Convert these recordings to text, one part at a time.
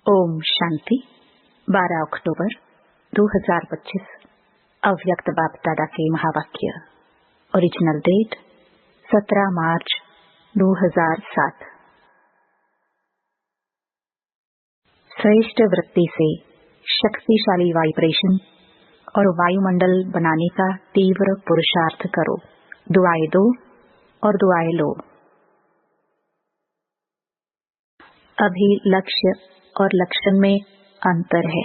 ओम शांति। 12 अक्टूबर 2025 अव्यक्त बाप दादा के महावाक्य। ओरिजिनल डेट 17 मार्च 2007। श्रेष्ठ वृत्ति से शक्तिशाली वाइब्रेशन और वायुमंडल बनाने का तीव्र पुरुषार्थ करो। दुआएं दो और दुआएं लो। अभी लक्ष्य और लक्षण में अंतर है।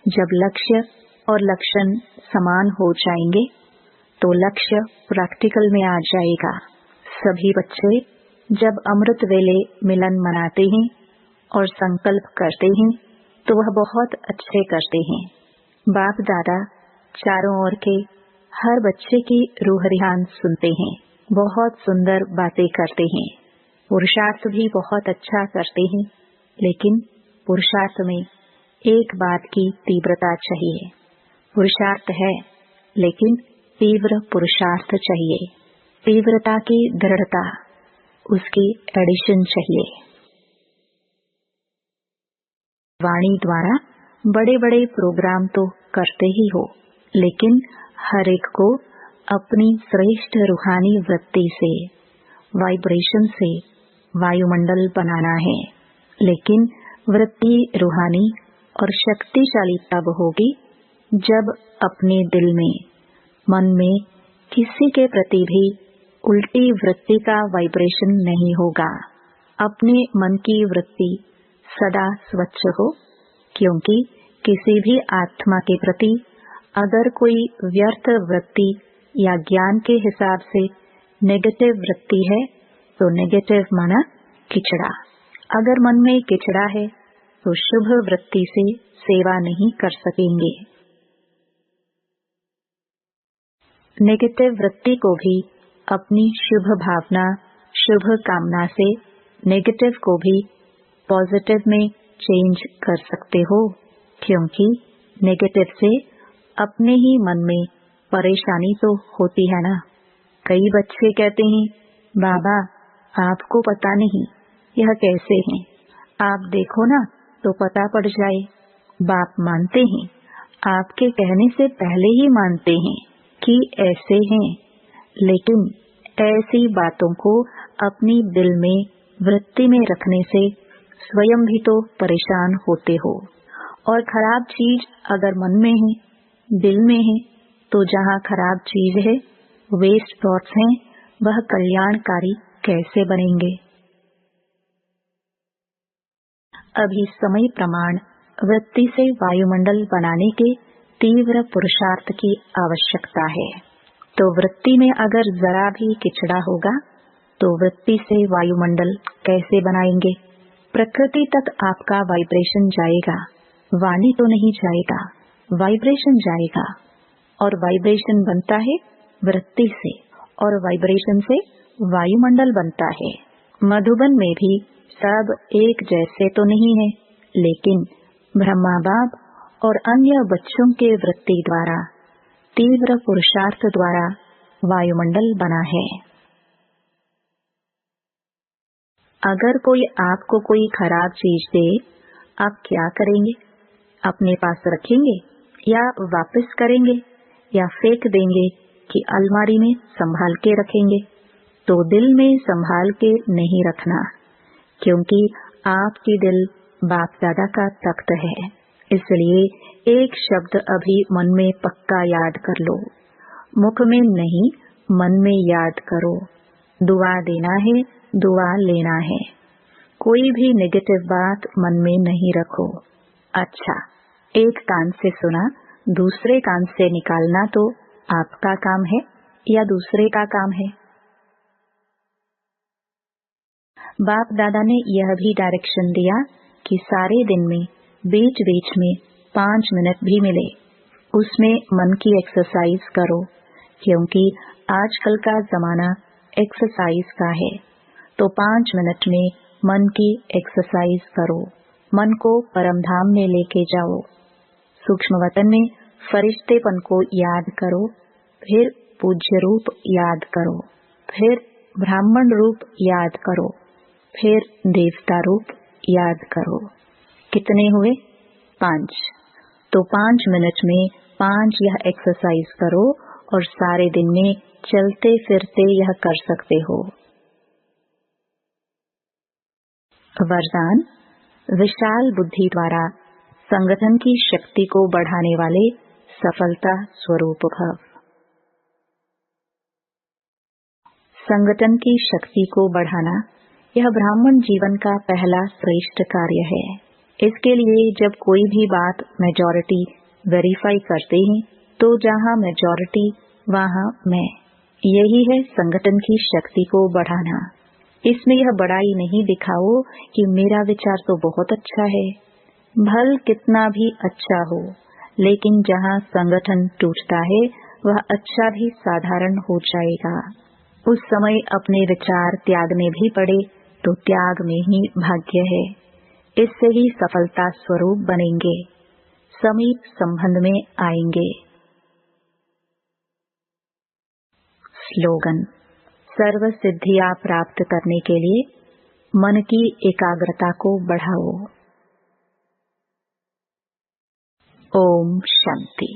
जब लक्ष्य और लक्षण समान हो जाएंगे तो लक्ष्य प्रैक्टिकल में आ जाएगा। सभी बच्चे जब अमृत वेले मिलन मनाते हैं और संकल्प करते हैं तो वह बहुत अच्छे करते हैं। बाप दादा चारों ओर के हर बच्चे की रूह रिहान सुनते हैं, बहुत सुंदर बातें करते हैं, पुरुषार्थ भी बहुत अच्छा करते हैं। लेकिन पुरुषार्थ में एक बात की तीव्रता चाहिए। पुरुषार्थ है लेकिन तीव्र पुरुषार्थ चाहिए। तीव्रता की दृढ़ता, उसकी एडिशन चाहिए। वाणी द्वारा बड़े बड़े प्रोग्राम तो करते ही हो, लेकिन हर एक को अपनी श्रेष्ठ रूहानी वृत्ति से, वाइब्रेशन से वायुमंडल बनाना है। लेकिन वृत्ति रूहानी और शक्तिशाली तब होगी जब अपने दिल में, मन में किसी के प्रति भी उल्टी वृत्ति का वाइब्रेशन नहीं होगा। अपने मन की वृत्ति सदा स्वच्छ हो, क्योंकि किसी भी आत्मा के प्रति अगर कोई व्यर्थ वृत्ति या ज्ञान के हिसाब से नेगेटिव वृत्ति है तो नेगेटिव माना किचड़ा। अगर मन में किचड़ा है तो शुभ वृत्ति से सेवा नहीं कर सकेंगे। नेगेटिव वृत्ति को भी अपनी शुभ भावना, शुभ कामना से नेगेटिव को भी पॉजिटिव में चेंज कर सकते हो, क्योंकि नेगेटिव से अपने ही मन में परेशानी तो होती है ना। कई बच्चे कहते हैं, बाबा आपको पता नहीं यह कैसे हैं, आप देखो ना तो पता पड़ जाए। बाप मानते हैं, आपके कहने से पहले ही मानते हैं कि ऐसे हैं, लेकिन ऐसी बातों को अपनी दिल में वृत्ति में रखने से स्वयं भी तो परेशान होते हो। और खराब चीज अगर मन में है, दिल में है, तो जहाँ खराब चीज है, वेस्ट थॉट्स हैं, वह कल्याणकारी कैसे बनेंगे। अभी समय प्रमाण वृत्ति से वायुमंडल बनाने के तीव्र पुरुषार्थ की आवश्यकता है। तो वृत्ति में अगर जरा भी किचड़ा होगा तो वृत्ति से वायुमंडल कैसे बनाएंगे। प्रकृति तक आपका वाइब्रेशन जाएगा, वाणी तो नहीं जाएगा, वाइब्रेशन जाएगा। और वाइब्रेशन बनता है वृत्ति से, और वाइब्रेशन से वायुमंडल बनता है। मधुबन में भी सब एक जैसे तो नहीं है, लेकिन ब्रह्मा बाप और अन्य बच्चों के वृत्ति द्वारा, तीव्र पुरुषार्थ द्वारा वायुमंडल बना है। अगर कोई आपको कोई खराब चीज दे, आप क्या करेंगे? अपने पास रखेंगे या वापस करेंगे या फेंक देंगे कि अलमारी में संभाल के रखेंगे? तो दिल में संभाल के नहीं रखना, क्योंकि आपकी दिल बाप दादा का तख्त है। इसलिए एक शब्द अभी मन में पक्का याद कर लो, मुख में नहीं, मन में याद करो। दुआ देना है, दुआ लेना है। कोई भी नेगेटिव बात मन में नहीं रखो। अच्छा, एक कान से सुना, दूसरे कान से निकालना तो आपका काम है या दूसरे का काम है? बाप दादा ने यह भी डायरेक्शन दिया कि सारे दिन में बीच बीच में 5 मिनट भी मिले, उसमें मन की एक्सरसाइज करो, क्योंकि आजकल का जमाना एक्सरसाइज का है। तो 5 मिनट में मन की एक्सरसाइज करो। मन को परमधाम में लेके जाओ। सूक्ष्म वतन में फरिश्तेपन को याद करो, फिर पूज्य रूप याद करो, फिर ब्राह्मण रूप याद करो, फिर देवता रूप याद करो। कितने हुए? 5। तो 5 मिनट में 5 यह एक्सरसाइज करो और सारे दिन में चलते फिरते यह कर सकते हो। वरदान, विशाल बुद्धि द्वारा संगठन की शक्ति को बढ़ाने वाले सफलता स्वरूप भव। संगठन की शक्ति को बढ़ाना यह ब्राह्मण जीवन का पहला श्रेष्ठ कार्य है। इसके लिए जब कोई भी बात मेजॉरिटी वेरीफाई करते हैं तो जहां मेजॉरिटी वहां मैं, यही है संगठन की शक्ति को बढ़ाना। इसमें यह बड़ाई नहीं दिखाओ कि मेरा विचार तो बहुत अच्छा है। भल कितना भी अच्छा हो, लेकिन जहां संगठन टूटता है वह अच्छा भी साधारण हो जाएगा। उस समय अपने विचार त्यागने भी पड़े तो त्याग में ही भाग्य है। इससे ही सफलता स्वरूप बनेंगे, समीप संबंध में आएंगे। स्लोगन, सर्व सिद्धियां प्राप्त करने के लिए मन की एकाग्रता को बढ़ाओ। ओम शांति।